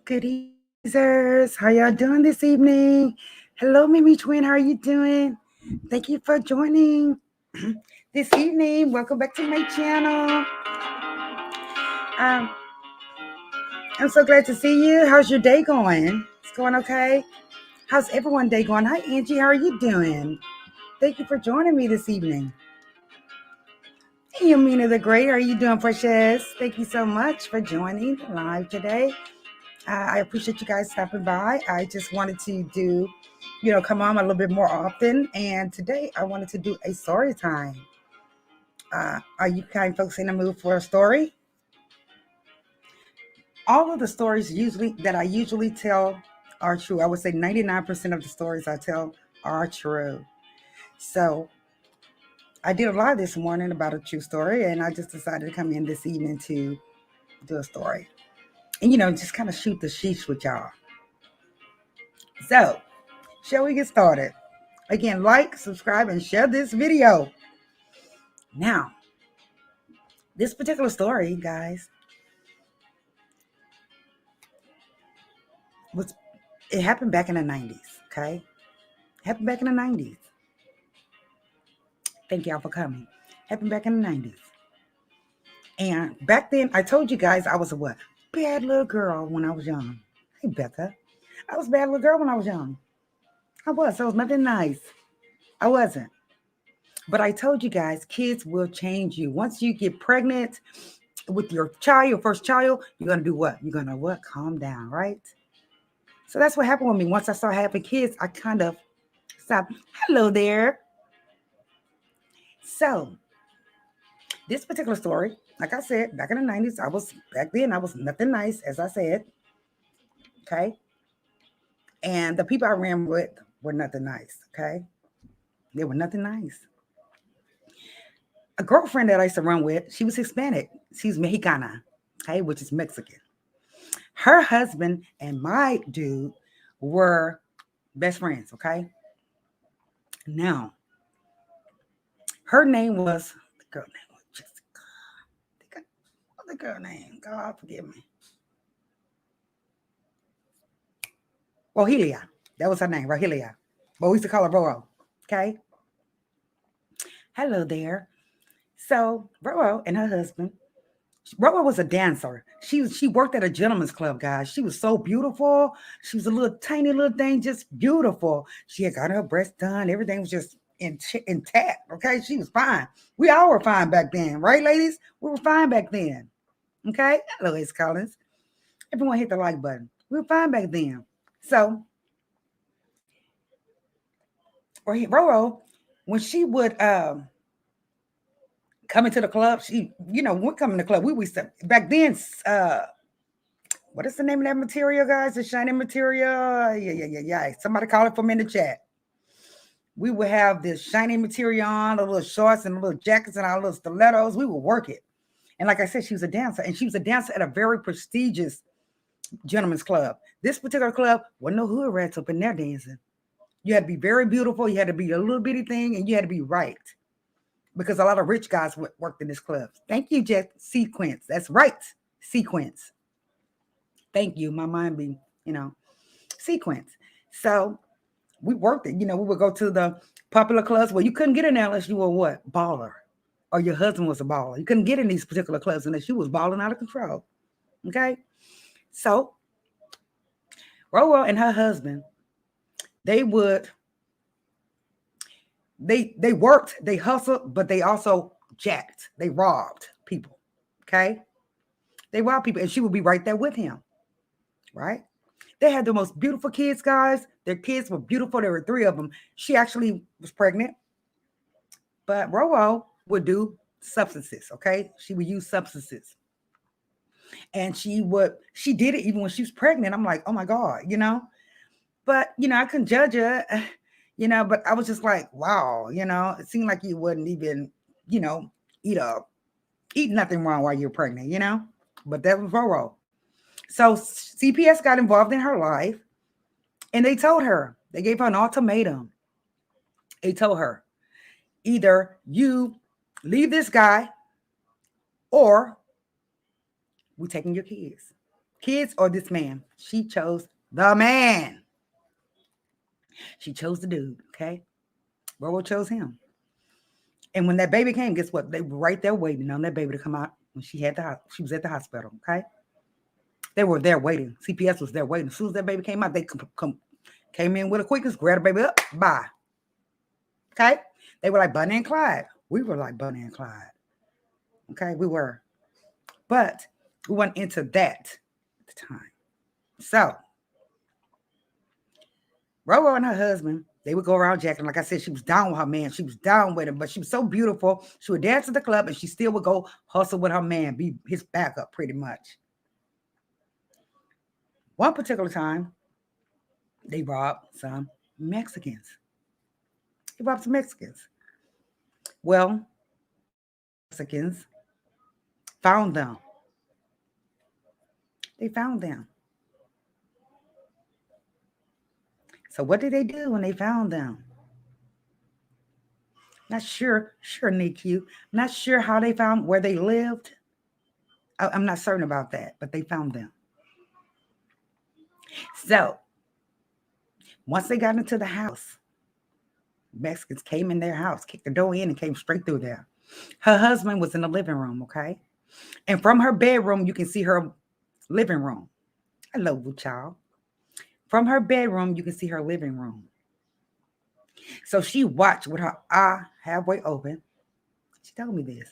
Good eveners. How y'all doing this evening? Hello, Mimi Twin. How are you doing? Thank you for joining this evening. Welcome back to my channel. Um, I'm so glad to see you. How's your day going? It's going okay? How's everyone's day going? Hi, Angie. How are you doing? Thank you for joining me this evening. Hey, Amina the Great. How are you doing, Precious? Thank you so much for joining live today. I appreciate you guys stopping by. I just wanted to do, come on a little bit more often. And today I wanted to do a story time. Are you kind folks in the mood for a story? All of the stories that I usually tell are true. I would say 99% of the stories I tell are true. So I did a live this morning about a true story, and I just decided to come in this evening to do a story. And, just kind of shoot the sheesh with y'all. So, shall we get started? Again, like, subscribe, and share this video. Now, this particular story, guys, it happened back in the 90s, okay? Happened back in the 90s. Thank y'all for coming. Happened back in the 90s. And back then, I told you guys I was a what? Bad little girl when I was young. Hey, Becca. I was a bad little girl when I was young. I was nothing nice. I wasn't. But I told you guys, kids will change you. Once you get pregnant with your first child, you're going to do what? You're going to what? Calm down, right? So that's what happened with me. Once I started having kids, I kind of stopped. Hello there. So this particular story, like I said, back in the 90s, back then I was nothing nice, as I said. Okay. And the people I ran with were nothing nice. Okay. They were nothing nice. A girlfriend that I used to run with, she was Hispanic. She's Mexicana, okay, which is Mexican. Her husband and my dude were best friends, okay? Now, her name was, the girl name was Jessica. What's the girl name? God forgive me. Rogelia. That was her name, Rogelia. But we used to call her Roro, okay? Hello there. So, Roro and her husband, Roro was a dancer. She worked at a gentleman's club, guys. She was so beautiful. She was a little tiny little thing, just beautiful. She had got her breasts done. Everything was just intact. Okay, she was fine. We all were fine back then, right, ladies? We were fine back then. Okay, hello, Ace Collins. Everyone hit the like button. We were fine back then. So, Roro, when she would come into the club, we're coming to the club. We back then. What is the name of that material, guys? The shiny material. Yeah. Somebody call it for me in the chat. We would have this shiny material on, the little shorts and the little jackets and our little stilettos. We would work it. And like I said, she was a dancer. And she was a dancer at a very prestigious gentleman's club. This particular club wasn't no hood rats up in there dancing. You had to be very beautiful. You had to be a little bitty thing. And you had to be right. Because a lot of rich guys worked in this club. Thank you, Jeff. Sequence. That's right. Sequence. Thank you. My mind be, sequence. So we worked it. We would go to the popular clubs where you couldn't get in there unless you were what? Baller. Or your husband was a baller. You couldn't get in these particular clubs unless you was balling out of control. Okay? So, Roro and her husband, they worked, they hustled, but they also jacked. They robbed people. Okay? They robbed people, and she would be right there with him. Right? They had the most beautiful kids, guys. Their kids were beautiful. There were 3 of them. She actually was pregnant. But Roro would do substances, okay? She would use substances. And she did it even when she was pregnant. I'm like, oh my God, But, I couldn't judge her, but I was just like, wow, it seemed like you wouldn't even, eat nothing wrong while you're pregnant, But that was Roro. So CPS got involved in her life, and they told her, they gave her an ultimatum. They told her, either you leave this guy or we're taking your kids. Kids or this man. She chose the man. She chose the dude, okay? Roro chose him. And when that baby came, guess what? They were right there waiting on that baby to come out when she was at the hospital, okay? They were there waiting. CPS was there waiting. As soon as that baby came out, they came in with a quickness, grabbed the baby up, bye. Okay? They were like Bonnie and Clyde. We were like Bonnie and Clyde. Okay? We were. But we went into that at the time. So, Roro and her husband, they would go around jacking. Like I said, she was down with her man. She was down with him, but she was so beautiful. She would dance at the club, and she still would go hustle with her man, be his backup pretty much. One particular time, they robbed some Mexicans. They robbed some Mexicans. Well, Mexicans found them. They found them. So what did they do when they found them? Not sure, Nick, not sure how they found where they lived. I'm not certain about that, but they found them. So once they got into the house, Mexicans came in their house, kicked the door in, and came straight through there. Her husband was in the living room, okay? And from her bedroom, you can see her living room. Hello, child. From her bedroom, you can see her living room. So she watched with her eye halfway open. She told me this.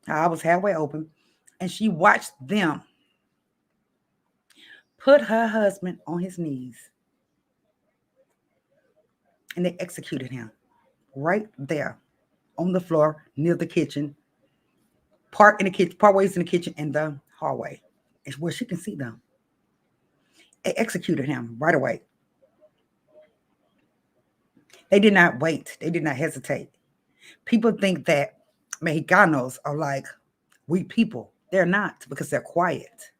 Her eye was halfway open. And she watched them put her husband on his knees. And they executed him right there on the floor near the kitchen. Part ways in the kitchen and the hallway. It's where she can see them. They executed him right away. They did not wait. They did not hesitate. People think that Mexicanos are like we people. They're not, because they're quiet.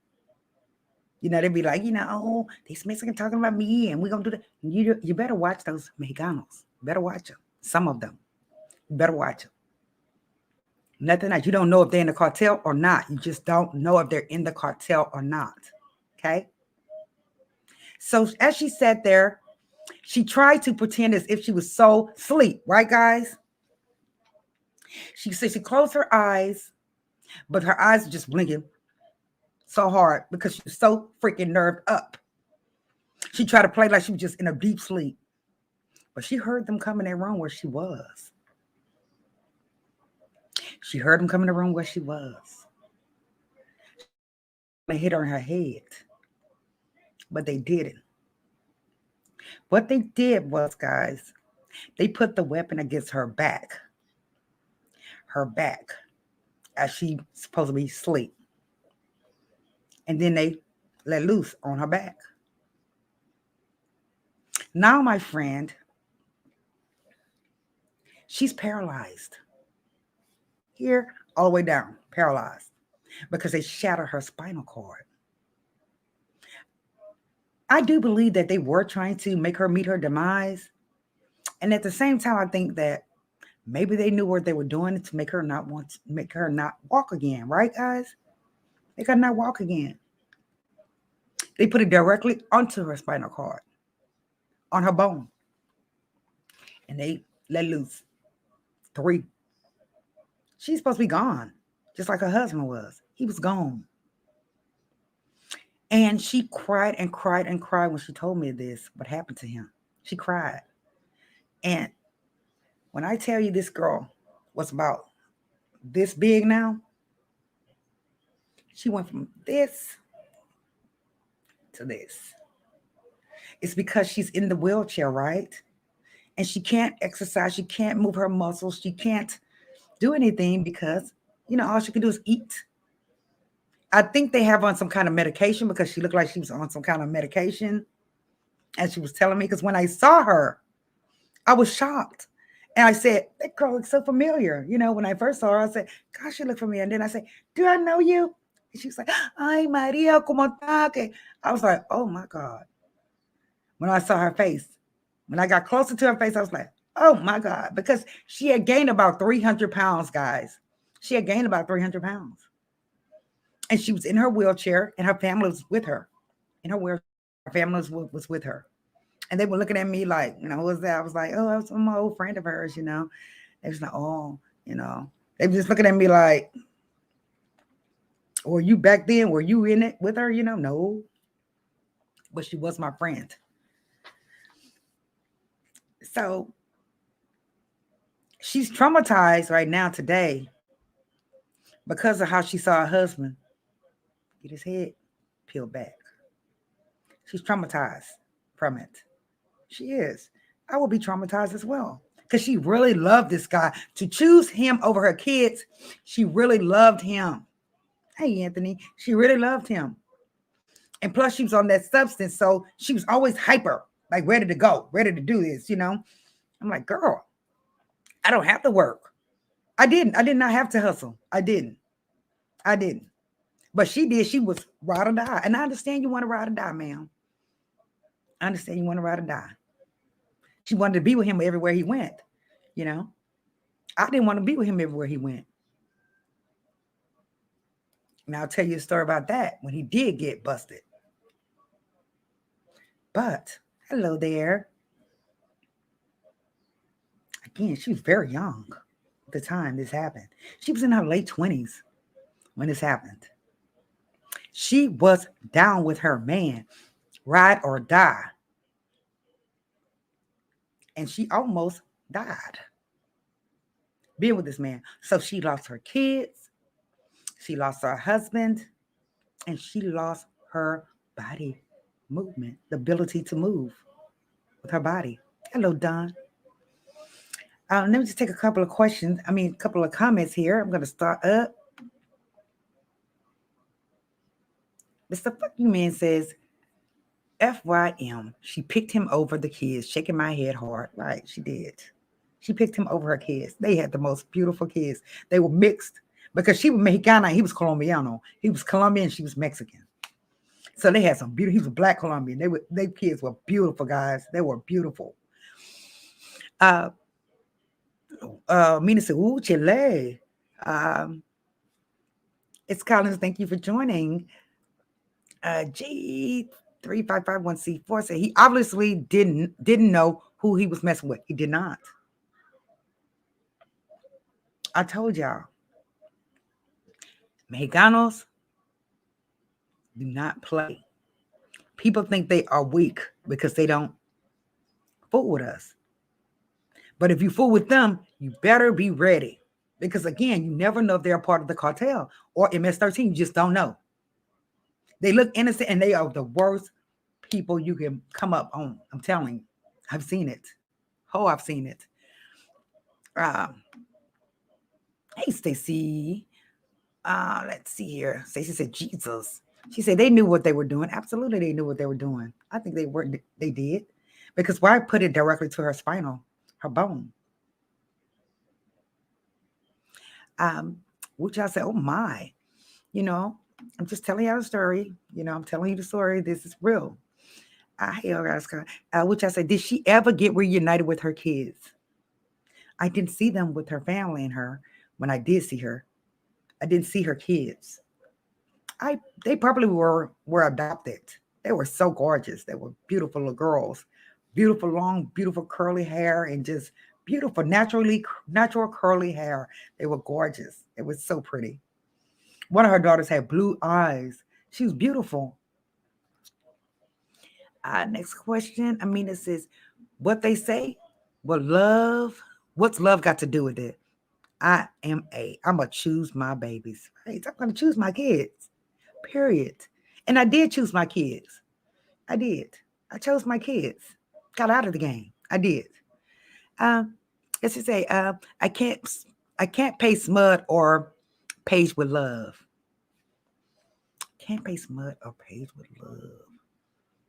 They'd be like, oh, these Mexicans talking about me and we're going to do that. You better watch those Mexicanos. You better watch them. Some of them. You better watch them. Nothing else. You don't know if they're in the cartel or not. You just don't know if they're in the cartel or not. Okay? So as she sat there, she tried to pretend as if she was so asleep. Right, guys? She said she closed her eyes, but her eyes were just blinking so hard because she was so freaking nerved up. She tried to play like she was just in a deep sleep. But she heard them come in that room where she was. She heard them come in the room where she was. They hit her in her head. But they didn't. What they did was, guys, they put the weapon against her back. Her back. As she supposed to be asleep. And then they let loose on her back. Now, my friend, she's paralyzed. Here, all the way down, paralyzed. Because they shattered her spinal cord. I do believe that they were trying to make her meet her demise. And at the same time, I think that maybe they knew what they were doing to make her not walk again, right, guys? Make her not walk again. They put it directly onto her spinal cord, on her bone. And they let loose 3. She's supposed to be gone, just like her husband was. He was gone. And she cried and cried and cried when she told me this, what happened to him. She cried. And when I tell you this girl was about this big now, she went from this to this. It's because she's in the wheelchair, right? And she can't exercise. She can't move her muscles. She can't do anything because, all she can do is eat. I think they have on some kind of medication because she looked like she was on some kind of medication. And she was telling me, because when I saw her, I was shocked. And I said, that girl looks so familiar. When I first saw her, I said, gosh, she looked familiar. And then I said, do I know you? And she was like, ay, Maria, ¿cómo está? I was like, oh, my God. When I saw her face, when I got closer to her face, I was like, oh, my God. Because she had gained about 300 pounds, guys. She had gained about 300 pounds. And she was in her wheelchair, and her family was with her. In her wheelchair, her family was with her. And they were looking at me like, who was that? I was like, oh, I was my old friend of hers, They was like, oh, They were just looking at me like, were you back then? Were you in it with her? No. But she was my friend. So she's traumatized right now today because of how she saw her husband get his head peeled back. She's traumatized from it. She is. I will be traumatized as well because she really loved this guy. To choose him over her kids, she really loved him. Hey, Anthony, she really loved him. And plus, she was on that substance, so she was always hyper, like ready to go, ready to do this, I'm like, girl, I don't have to work. I did not have to hustle. I didn't. But she did. She was ride or die. And I understand you want to ride or die, ma'am. I understand you want to ride or die. She wanted to be with him everywhere he went, I didn't want to be with him everywhere he went. And I'll tell you a story about that when he did get busted. But, hello there. Again, she was very young at the time this happened. She was in her late 20s when this happened. She was down with her man, ride or die. And she almost died being with this man. So she lost her kids, she lost her husband, and she lost her body movement, the ability to move with her body. Hello, Don. Let me just take a couple of comments here. I'm going to start up. Mr. Fuck You Man says, FYM, she picked him over the kids, shaking my head hard. Right, she did. She picked him over her kids. They had the most beautiful kids. They were mixed because she was Mexicana, he was Colombiano. He was Colombian, she was Mexican. So they had some beautiful, he was a black Colombian. Their kids were beautiful, guys. They were beautiful. Mina said, ooh, Chile. It's Collins. Thank you for joining. G3551C4 said he obviously didn't know who he was messing with. He did not. I told y'all. Mexicanos do not play. People think they are weak because they don't fool with us. But if you fool with them, you better be ready. Because again, you never know if they're a part of the cartel or MS-13. You just don't know. They look innocent and they are the worst people you can come up on. I'm telling you. I've seen it. Oh, I've seen it. Hey, Stacy. Let's see here. Stacy said, Jesus. She said they knew what they were doing. Absolutely, they knew what they were doing. I think they were. They did, because why put it directly to her spinal, her bone? Um, which I said, oh my, you know, I'm just telling you the story. I'm telling you the story. This is real. Which I said, did she ever get reunited with her kids? I didn't see them with her family and her. When I did see her, I didn't see her kids. They probably were adopted. They were so gorgeous. They were beautiful little girls, beautiful long, beautiful curly hair, and just beautiful natural curly hair. They were gorgeous. It was so pretty. One of her daughters had blue eyes. She was beautiful. Next question. Amina says, what they say? Well, love. What's love got to do with it? I'm going to choose my babies. Right? I'm going to choose my kids. Period. And I did choose my kids. I did. I chose my kids. Got out of the game. I did. Um, let's just say, I can't pay Smud or Page with love. Can't pay Smud or Page with love.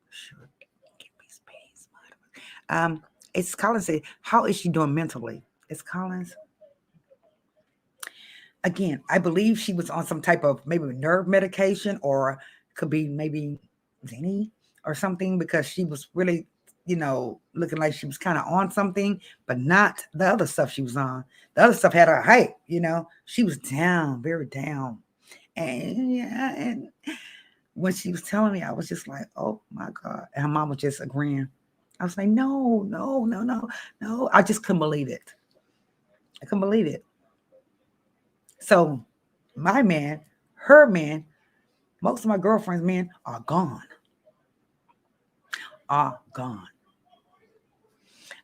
Sure. Can't pay Smud. It's Collins said, how is she doing mentally? It's Collins. Again, I believe she was on some type of maybe nerve medication, or could be maybe Zinni or something, because she was really, looking like she was kind of on something, but not the other stuff she was on. The other stuff had her hype, she was down, very down. And yeah, and when she was telling me, I was just like, oh my God. And her mom was just agreeing. I was like, no, no, no, no, no. I just couldn't believe it. I couldn't believe it. So my man, her man, most of my girlfriend's men are gone. Are gone.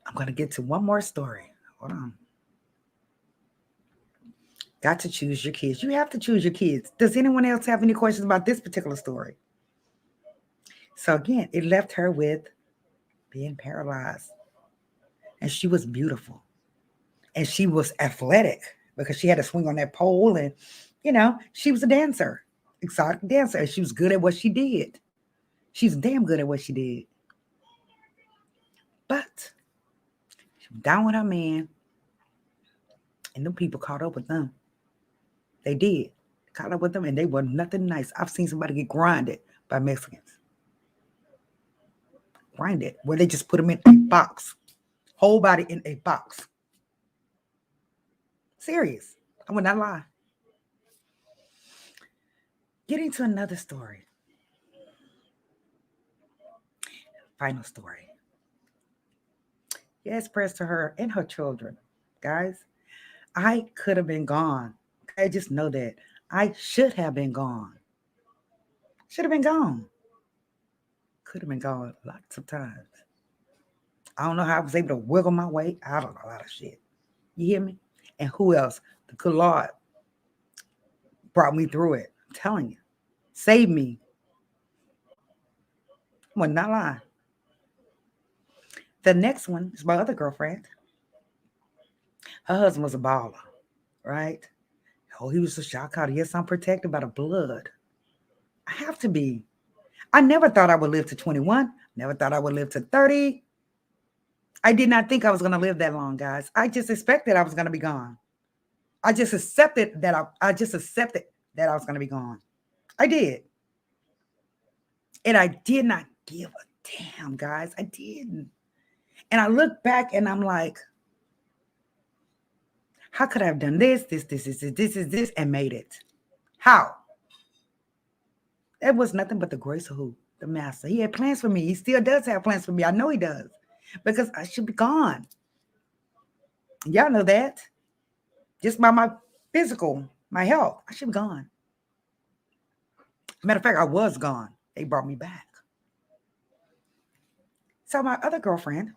I'm going to get to one more story. Hold on. Got to choose your kids. You have to choose your kids. Does anyone else have any questions about this particular story? So again, it left her with being paralyzed. And she was beautiful. And she was athletic because she had to swing on that pole. And, she was a dancer, exotic dancer. And she was good at what she did. She's damn good at what she did. But she was down with her man. And them people caught up with them. They did. Caught up with them, and they were nothing nice. I've seen somebody get grinded by Mexicans. Grinded, where they just put them in a box. Whole body in a box. Serious. I would not lie. Getting to another story. Final story. Yes, prayers to her and her children. Guys, I could have been gone. I just know that. I should have been gone. Should have been gone. Could have been gone lots of times. I don't know how I was able to wiggle my way out of a lot of shit. You hear me? And who else? The good Lord brought me through it. I'm telling you. Saved me. I will not lie. The next one is my other girlfriend. Her husband was a baller, right? Oh, he was a shot caller. Yes, I'm protected by the blood. I have to be. I never thought I would live to 21. Never thought I would live to 30. I did not think I was going to live that long, guys. I just expected I was going to be gone. I just accepted that I was going to be gone. I did. And I did not give a damn, guys. I didn't. And I look back and I'm like, how could I have done this, and made it? How? It was nothing but the grace of who? The master. He had plans for me. He still does have plans for me. I know he does. Because I should be gone. Y'all know that. Just by my physical, my health. I should be gone. Matter of fact, I was gone. They brought me back. So my other girlfriend,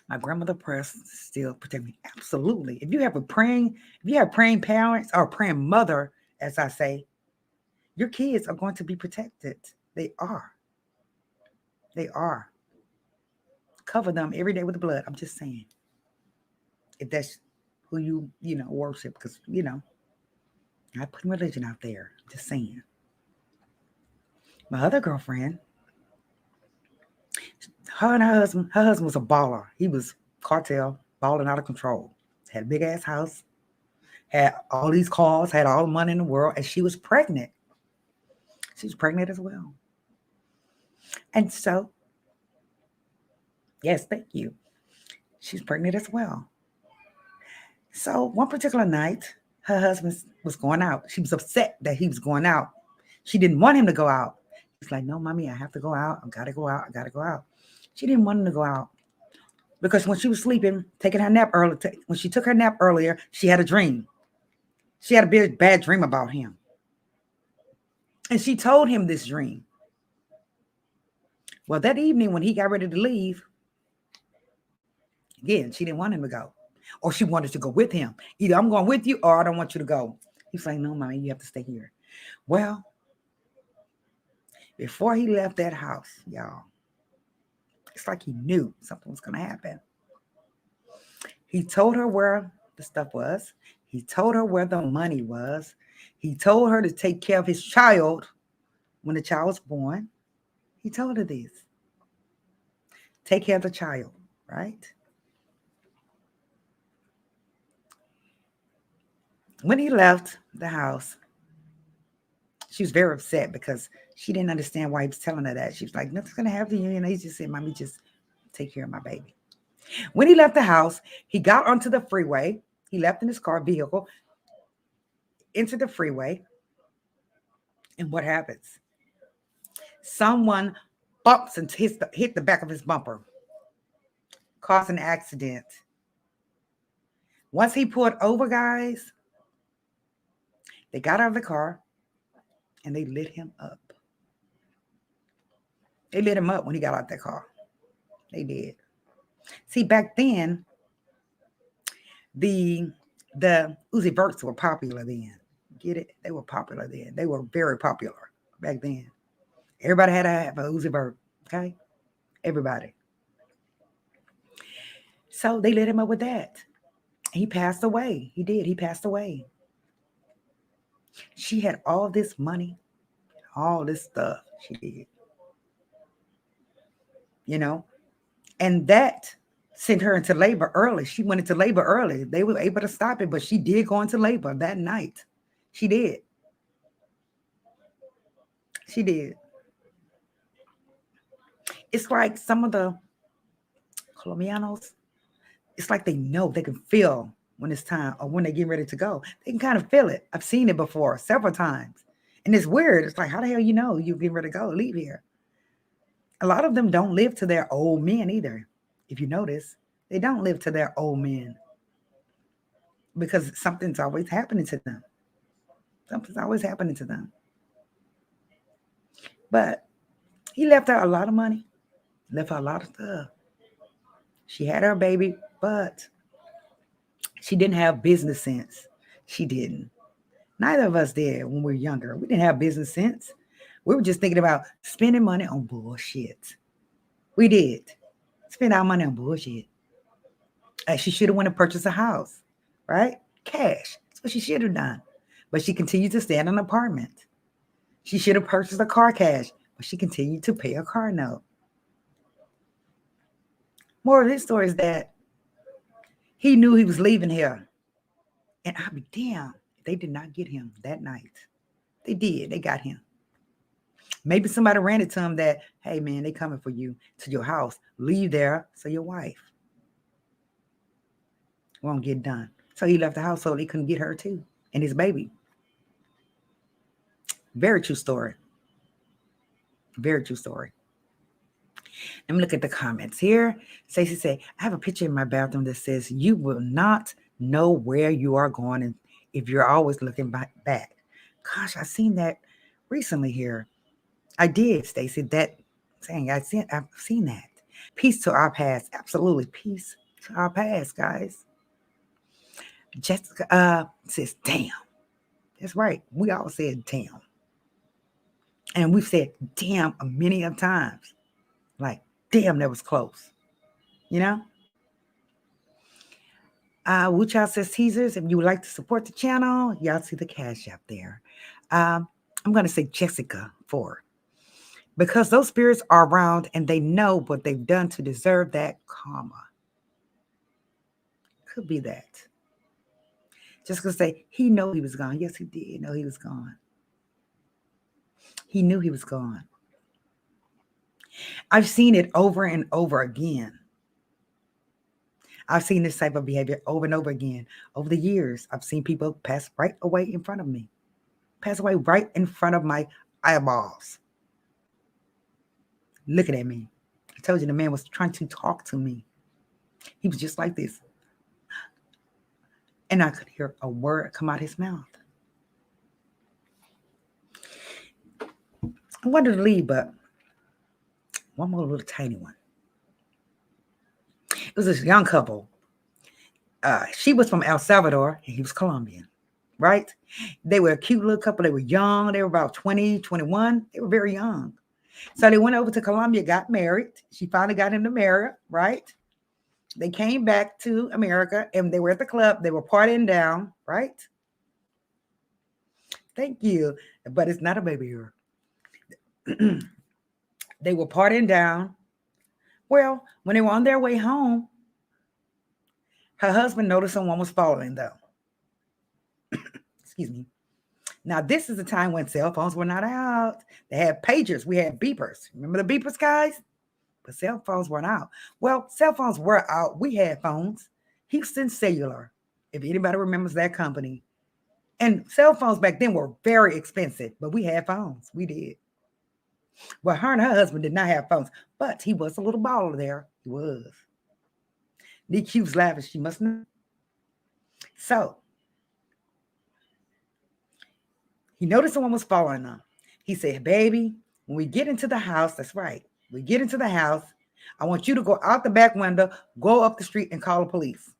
my grandmother prayers still protect me. Absolutely. If you have praying parents or praying mother, as I say, your kids are going to be protected. They are. They are. Cover them every day with the blood. I'm just saying. If that's who you worship, because, not putting religion out there. I'm just saying. My other girlfriend, her husband was a baller. He was cartel, balling out of control. Had a big ass house, had all these cars, had all the money in the world, and she was pregnant. She was pregnant as well. And so, yes, thank you. She's pregnant as well. So one particular night, her husband was going out. She was upset that he was going out. She didn't want him to go out. He's like, no, mommy, I have to go out. I gotta go out. I gotta go out. She didn't want him to go out because when she was sleeping, taking her nap early, when she took her nap earlier, she had a dream. She had a big bad dream about him. And she told him this dream. Well, that evening when he got ready to leave, again, she didn't want him to go. Or she wanted to go with him. Either I'm going with you or I don't want you to go. He's like, no, mommy, you have to stay here. Well, before he left that house, y'all, it's like he knew something was going to happen. He told her where the stuff was. He told her where the money was. He told her to take care of his child when the child was born. He told her this. Take care of the child, right? When he left the house, she was very upset because she didn't understand why he was telling her that. She was like, nothing's going to happen to you. And he just said, mommy, just take care of my baby. When he left the house, he got onto the freeway. He left in his car vehicle, into the freeway. And what happens? Someone bumps and hit the back of his bumper, caused an accident. Once he pulled over, guys, they got out of the car and they lit him up. They lit him up when he got out that car. They did. See, back then, the Uzi Verts were popular then. Get it? They were popular then. They were very popular back then. Everybody had to have a Uzi Vert, okay? Everybody. So they lit him up with that. He passed away. He did. He passed away. She had all this money, all this stuff. She did. You know? And that sent her into labor early. She went into labor early. They were able to stop it, but she did go into labor that night. She did. She did. It's like some of the Colombianos, it's like they know, they can feel when it's time or when they're getting ready to go. They can kind of feel it. I've seen it before several times. And it's weird. It's like, how the hell you know you're getting ready to go? Leave here. A lot of them don't live to their old men either. If you notice, they don't live to their old men because something's always happening to them. Something's always happening to them. But he left her a lot of money, left her a lot of stuff. She had her baby, but she didn't have business sense. She didn't. Neither of us did when we were younger. We didn't have business sense. We were just thinking about spending money on bullshit. We did. Spend our money on bullshit. She should have went and purchased a house, right? Cash. That's what she should have done. But she continued to stay in an apartment. She should have purchased a car cash, but she continued to pay a car note. More of this story is that he knew he was leaving here. And I'll be damned if they did not get him that night. They did. They got him. Maybe somebody ran it to him that, hey, man, they coming for you to your house. Leave there so your wife won't get done. So he left the house so they couldn't get her too and his baby. Very true story. Very true story. Let me look at the comments here. Stacey said, I have a picture in my bathroom that says, you will not know where you are going if you're always looking back. Gosh, I seen that recently here. I did, Stacey. That saying I've seen that. Peace to our past. Absolutely. Peace to our past, guys. Jessica says, damn. That's right. We all said damn. And we've said damn many of times. Like, damn, that was close. You know? Wu Child says, teasers, if you would like to support the channel, y'all see the cash app there. I'm going to say Jessica for. because those spirits are around and they know what they've done to deserve that karma. Could be that. Just gonna say he know he was gone. Yes, he did know he was gone. He knew he was gone. I've seen it over and over again. I've seen this type of behavior over and over again. Over the years, I've seen people pass right away in front of me. Pass away right in front of my eyeballs. Looking at me. I told you the man was trying to talk to me. He was just like this. And I could hear a word come out his mouth. I wanted to leave, but one more little tiny one. It was this young couple. She was from El Salvador and he was Colombian, right? They were a cute little couple. They were young. They were about 20, 21. They were very young. So they went over to Colombia, got married. She finally got him to marry, right? They came back to America and they were at the club. They were partying down, right? Thank you. But it's not a baby here. They were partying down. Well, when they were on their way home, her husband noticed someone was following them. Excuse me. Now, this is the time when cell phones were not out. They had pagers. We had beepers. Remember the beepers, guys? But cell phones weren't out. Well, cell phones were out. We had phones. Houston Cellular, if anybody remembers that company. And cell phones back then were very expensive, but we had phones. We did. Well, her and her husband did not have phones, but he was a little baller there. He was. DQ was laughing. She must know. So, he noticed someone was following them. He said, baby, when we get into the house, that's right. We get into the house. I want you to go out the back window, go up the street and call the police.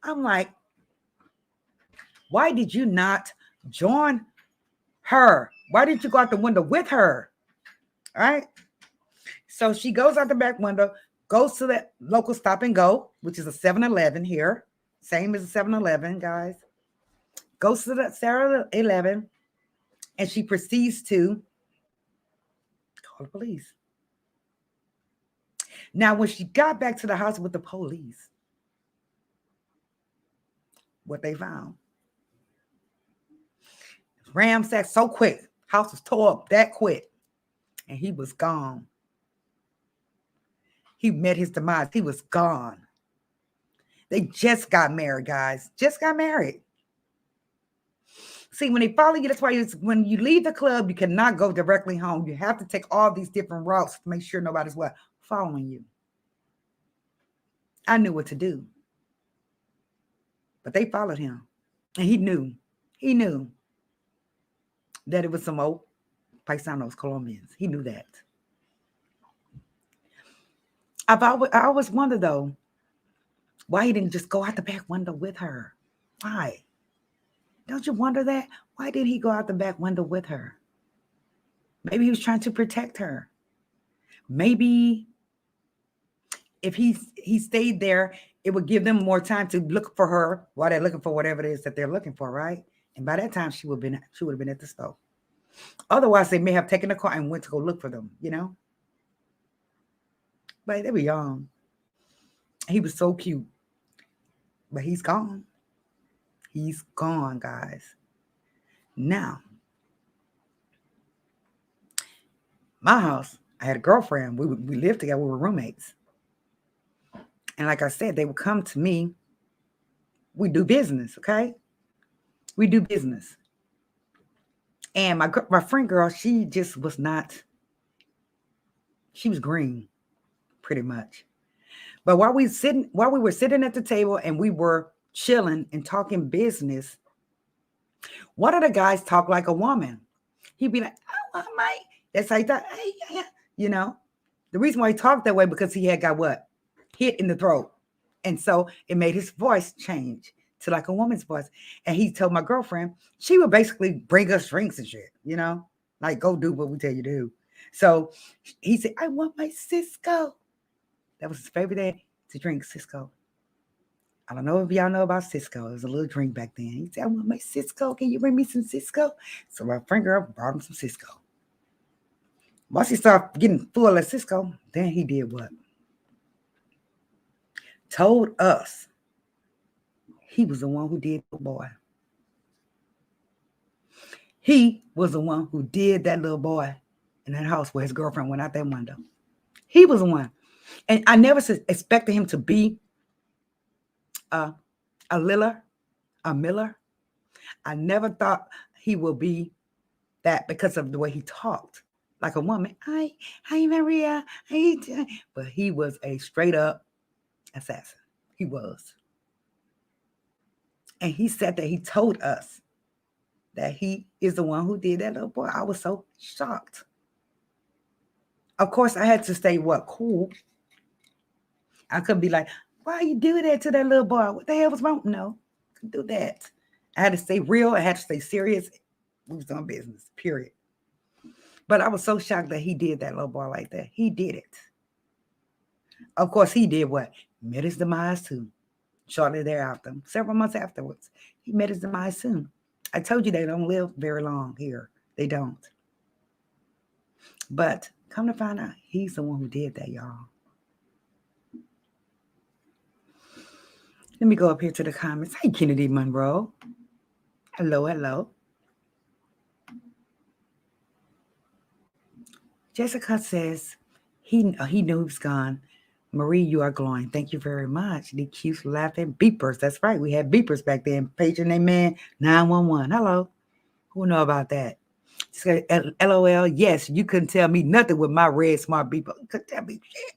I'm like, why did you not join her? Why didn't you go out the window with her? All right. So she goes out the back window, goes to the local stop and go, which is a 7-Eleven here. Same as a 7-Eleven, guys. Goes to the 7-Eleven and she proceeds to call the police. Now, when she got back to the house with the police, what they found? Ramsacked so quick. House was tore up that quick. And he was gone. He met his demise. He was gone. They just got married, guys. Just got married. See, when they follow you, that's why when you leave the club, you cannot go directly home. You have to take all these different routes to make sure nobody's what? Following you. I knew what to do. But they followed him. And he knew that it was some old paisanos, Colombians. He knew that. I always wondered, though, why he didn't just go out the back window with her. Why? Don't you wonder that? Why did he go out the back window with her? Maybe he was trying to protect her. Maybe if he stayed there, it would give them more time to look for her while they're looking for whatever it is that they're looking for, right? And by that time, she would have been at the stove. Otherwise, they may have taken the car and went to go look for them, you know? But they were young. He was so cute. But he's gone. He's gone, guys. Now, my house, I had a girlfriend. We lived together. We were roommates. And like I said, they would come to me. We do business, okay? We do business. And my friend girl, she just was not, she was green, pretty much. But while we were sitting at the table and we were chilling and talking business, one of the guys talked like a woman. He'd be like, oh, Mike. That's how he thought, hey, you know. The reason why he talked that way because he had got what? Hit in the throat. And so it made his voice change to like a woman's voice. And he told my girlfriend, she would basically bring us drinks and shit, you know, like go do what we tell you to do. So he said, I want my Cisco. That was his favorite day to drink Cisco. I don't know if y'all know about Cisco. It was a little drink back then. He said, I want my Cisco. Can you bring me some Cisco? So my friend girl brought him some Cisco. Once he started getting full at Cisco, then he did what? Told us he was the one who did the boy. He was the one who did that little boy in that house where his girlfriend went out that window. He was the one. And I never expected him to be a Miller. I never thought he would be that because of the way he talked. Like a woman. Hi, Maria. But he was a straight up assassin. He was. And he said that he told us that he is the one who did that little boy. I was so shocked. Of course, I had to stay cool. I couldn't be like, why you do that to that little boy? What the hell was wrong? No, I couldn't do that. I had to stay real. I had to stay serious. We was on business, period. But I was so shocked that he did that little boy like that. He did it. Of course, he did what? Met his demise too. Shortly thereafter, several months afterwards, he met his demise soon. I told you they don't live very long here. They don't. But come to find out, he's the one who did that, y'all. Let me go up here to the comments. Hey, Kennedy Monroe. Hello. Jessica says he knew he was gone. Marie, you are glowing. Thank you very much. The cute laughing beepers. That's right. We had beepers back then. Paging their man 911. Hello. Who know about that? LOL. Yes, you couldn't tell me nothing with my red smart beeper. You couldn't tell me shit.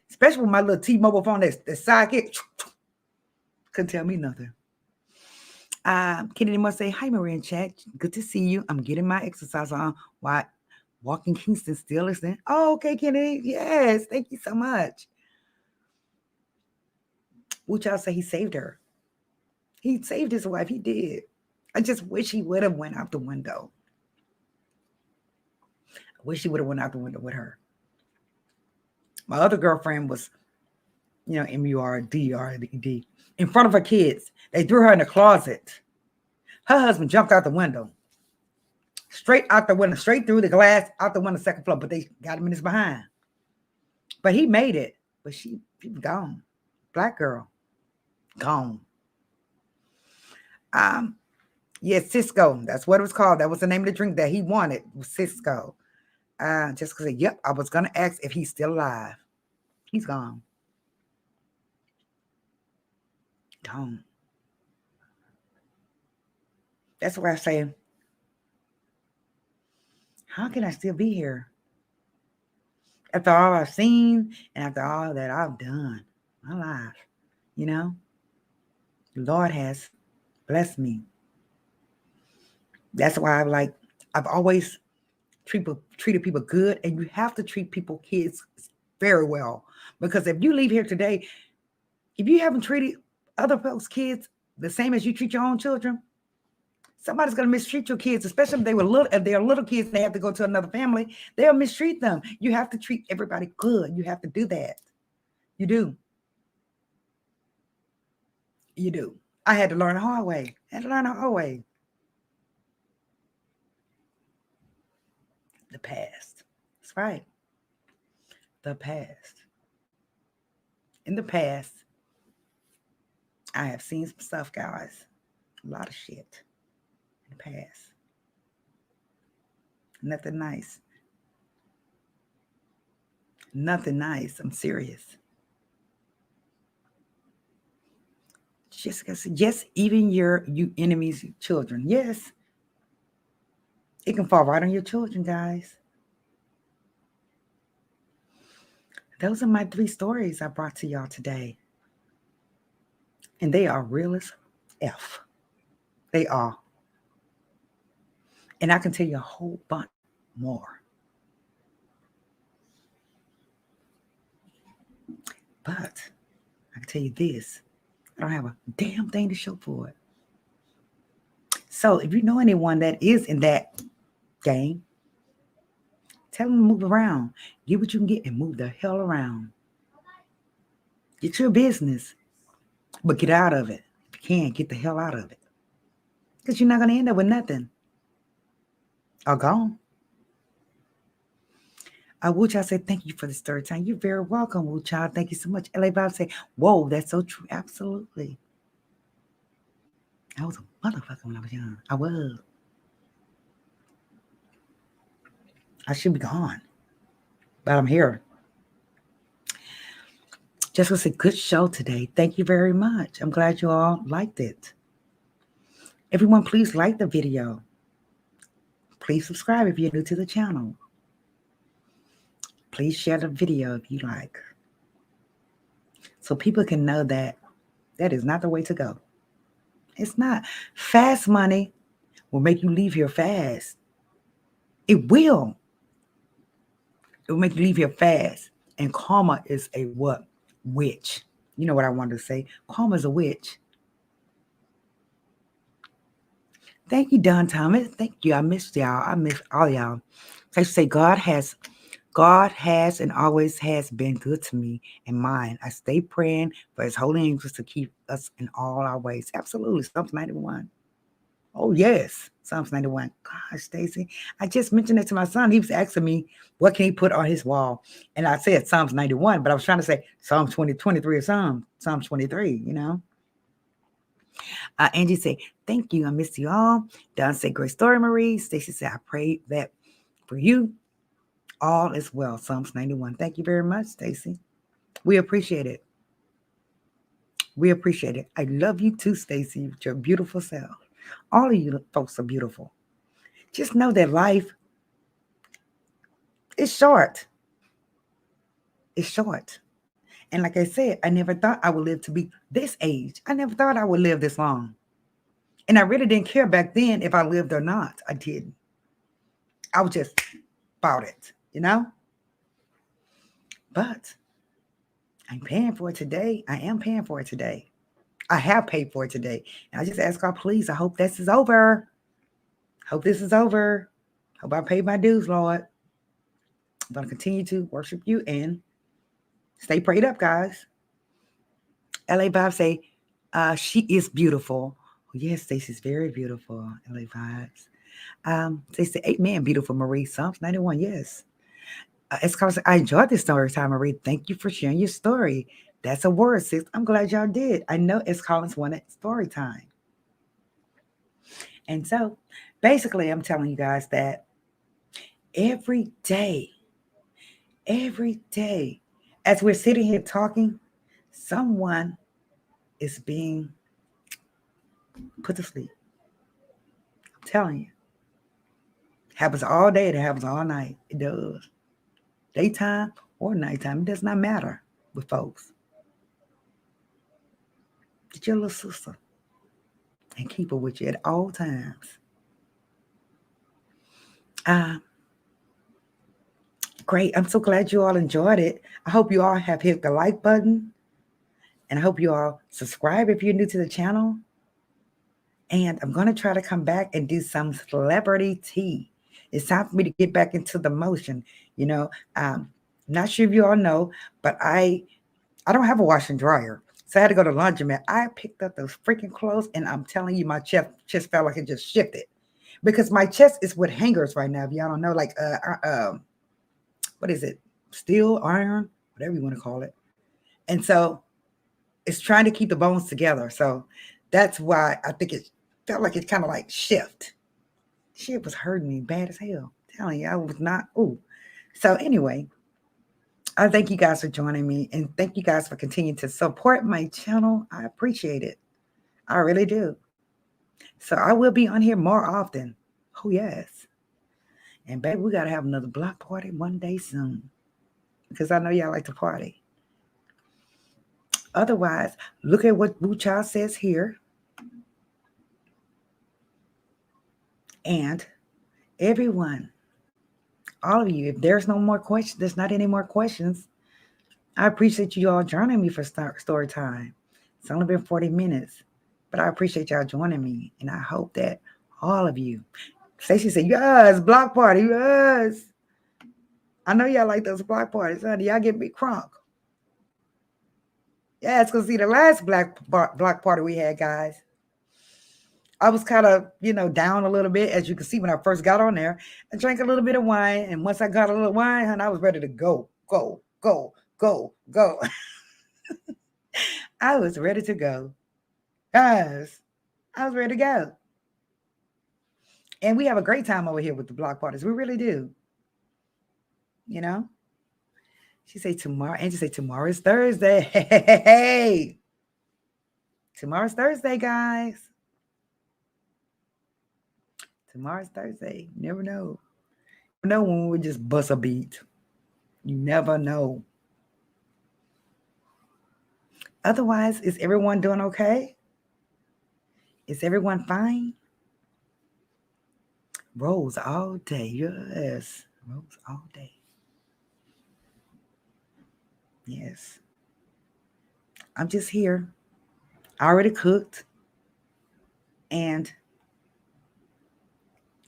Especially with my little T-Mobile phone that's sidekick. Couldn't tell me nothing. Kennedy must say, hi, Marie in chat. Good to see you. I'm getting my exercise on. Why? Walking Kingston still listening. Oh, okay, Kennedy. Yes, thank you so much. Would y'all say he saved her? He saved his wife. He did. I just wish he would have went out the window. I wish he would have went out the window with her. My other girlfriend was, MURDRD, in front of her kids. They threw her in the closet. Her husband jumped out the window. Straight out the window, straight through the glass, out the window, second floor, but they got him in his behind. But he made it. But she was gone. Black girl. Gone. Yes, Cisco. That's what it was called. That was the name of the drink that he wanted. Was Cisco. Jessica said, yep, I was going to ask if he's still alive. He's gone. Gone. That's why I say, how can I still be here? After all I've seen and after all that I've done in my life, the Lord has blessed me. That's why I've always treated people good, and you have to treat kids very well. Because if you leave here today, if you haven't treated other folks' kids the same as you treat your own children, somebody's going to mistreat your kids, especially if they're little kids and they have to go to another family. They'll mistreat them. You have to treat everybody good. You have to do that. You do. You do. I had to learn the hard way. The past. That's right. The past. In the past, I have seen some stuff, guys. A lot of shit in the past. Nothing nice. Nothing nice. I'm serious. Jessica said, yes, even your enemies' children. Yes. It can fall right on your children, guys. Those are my 3 stories I brought to y'all today. And they are real as F. They are. And I can tell you a whole bunch more. But I can tell you this. I don't have a damn thing to show for it. So if you know anyone that is in that game, tell them to move around. Get what you can get and move the hell around. Get your business. But get out of it. If you can, get the hell out of it. Because you're not going to end up with nothing. Or gone. Wu Child said, thank you for the story time. You're very welcome, Wu Child. Thank you so much. LA Bob said, whoa, that's so true. Absolutely. I was a motherfucker when I was young. I was. I should be gone. But I'm here. Jessica said, good show today. Thank you very much. I'm glad you all liked it. Everyone, please like the video. Please subscribe if you're new to the channel. Please share the video if you like. So people can know that that is not the way to go. It's not. Fast money will make you leave here fast. It will. It will make you leave here fast. And karma is a what? Witch. You know what I wanted to say. Karma is a witch. Thank you, Don Thomas. Thank you. I missed y'all. I miss all y'all. I say God has and always has been good to me and mine. I stay praying for his holy angels to keep us in all our ways. Absolutely. Psalms 91. Oh, yes. Psalms 91. Gosh, Stacy. I just mentioned it to my son. He was asking me, what can he put on his wall? And I said Psalms 91, but I was trying to say Psalm 20, 23 or Psalm 23, you know. Angie said, thank you. I miss you all. Don said, great story, Marie. Stacy said, I prayed that for you. All is well. Psalms 91. Thank you very much, Stacy. We appreciate it. We appreciate it. I love you too, Stacy, with your beautiful self. All of you folks are beautiful. Just know that life is short. It's short. And like I said, I never thought I would live to be this age. I never thought I would live this long. And I really didn't care back then if I lived or not. I didn't. I was just about it, you know? But I'm paying for it today. I am paying for it today. I have paid for it today. And I just ask God, please, I hope this is over. Hope this is over. Hope I paid my dues, Lord. I'm going to continue to worship you and stay prayed up, guys. LA Bob say, she is beautiful. Yes, Stacey's very beautiful. LA Vibes. They say, amen, beautiful Marie. Psalms 91, yes. It's called, I enjoyed this story time, Marie. Thank you for sharing your story. That's a word, sis. I'm glad y'all did. I know it's Collins wanted story time. And so, basically, I'm telling you guys that every day, as we're sitting here talking, someone is being put to sleep. I'm telling you. Happens all day. It happens all night. It does. Daytime or nighttime. It does not matter with folks. Get your little sister and keep her with you at all times. Great. I'm so glad you all enjoyed it. I hope you all have hit the like button. And I hope you all subscribe if you're new to the channel. And I'm going to try to come back and do some celebrity tea. It's time for me to get back into the motion. You know, not sure if you all know, but I don't have a wash and dryer. So I had to go to laundromat. I picked up those freaking clothes, and I'm telling you, my chest felt like it just shifted. Because my chest is with hangers right now. If y'all don't know, like, what is it? Steel, iron, whatever you want to call it. And so it's trying to keep the bones together. So that's why I think it felt like it kind of like shift. Shit was hurting me bad as hell. I'm telling you, I was not. Ooh. So anyway, I thank you guys for joining me, and thank you guys for continuing to support my channel. I appreciate it. I really do. So I will be on here more often. Oh, yes. And baby, we got to have another block party one day soon, because I know y'all like to party. Otherwise, look at what Wu Child says here. And everyone, all of you, if there's no more questions, there's not any more questions, I appreciate you all joining me for story time. It's only been 40 minutes, but I appreciate y'all joining me. And I hope that all of you, Stacey said, yes, block party, yes. I know y'all like those block parties, honey. Y'all get me crunk. Yeah, it's because see the last block party we had, guys. I was kind of, down a little bit, as you can see when I first got on there. I drank a little bit of wine, and once I got a little wine, honey, I was ready to go, go, go, go, go. I was ready to go. Guys, I was ready to go. And we have a great time over here with the block parties. We really do. You know? She say tomorrow. Angie say tomorrow is Thursday. Hey, tomorrow's Thursday, guys. Tomorrow's Thursday. You never know. You never know when we just bust a beat. You never know. Otherwise, is everyone doing okay? Is everyone fine? Rose all day. Yes. Rose all day. Yes. I'm just here. I already cooked. And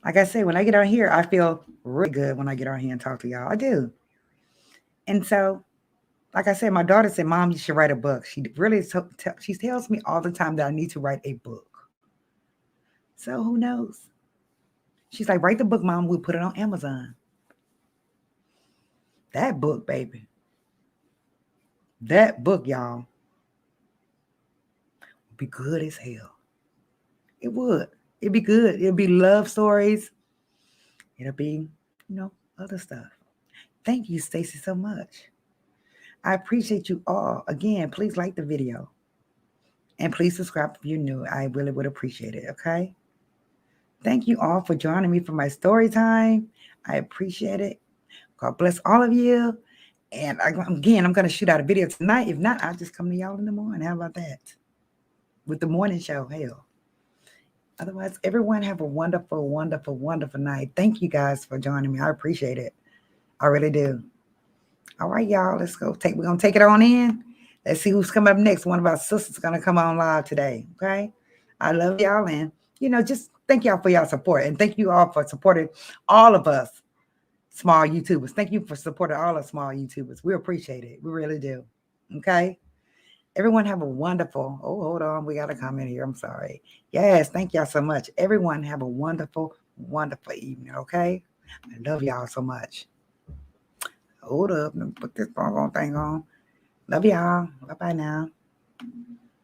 like I said, when I get on here, I feel really good when I get on here and talk to y'all. I do. And so, like I said, my daughter said, "Mom, you should write a book." She really she tells me all the time that I need to write a book. So who knows? She's like, "Write the book, Mom. We'll put it on Amazon." That book, baby. That book, y'all, would be good as hell. It would. It'd be good. It'd be love stories. It'll be, other stuff. Thank you, Stacy, so much. I appreciate you all. Again, please like the video. And please subscribe if you're new. I really would appreciate it, okay? Thank you all for joining me for my story time. I appreciate it. God bless all of you. And again, I'm going to shoot out a video tonight. If not, I'll just come to y'all in the morning. How about that? With the morning show, hell. Otherwise, everyone have a wonderful, wonderful, wonderful night. Thank you guys for joining me. I appreciate it. I really do. All right, y'all. Let's go. We're going to take it on in. Let's see who's coming up next. One of our sisters is going to come on live today. Okay? I love y'all. And, just thank y'all for y'all support. And thank you all for supporting all of us small YouTubers. Thank you for supporting all the small YouTubers. We appreciate it. We really do. Okay? Everyone have a wonderful, hold on. We got a comment here. I'm sorry. Yes, thank y'all so much. Everyone have a wonderful, wonderful evening, okay? I love y'all so much. Hold up. Let me put this thing on. Love y'all. Bye-bye now.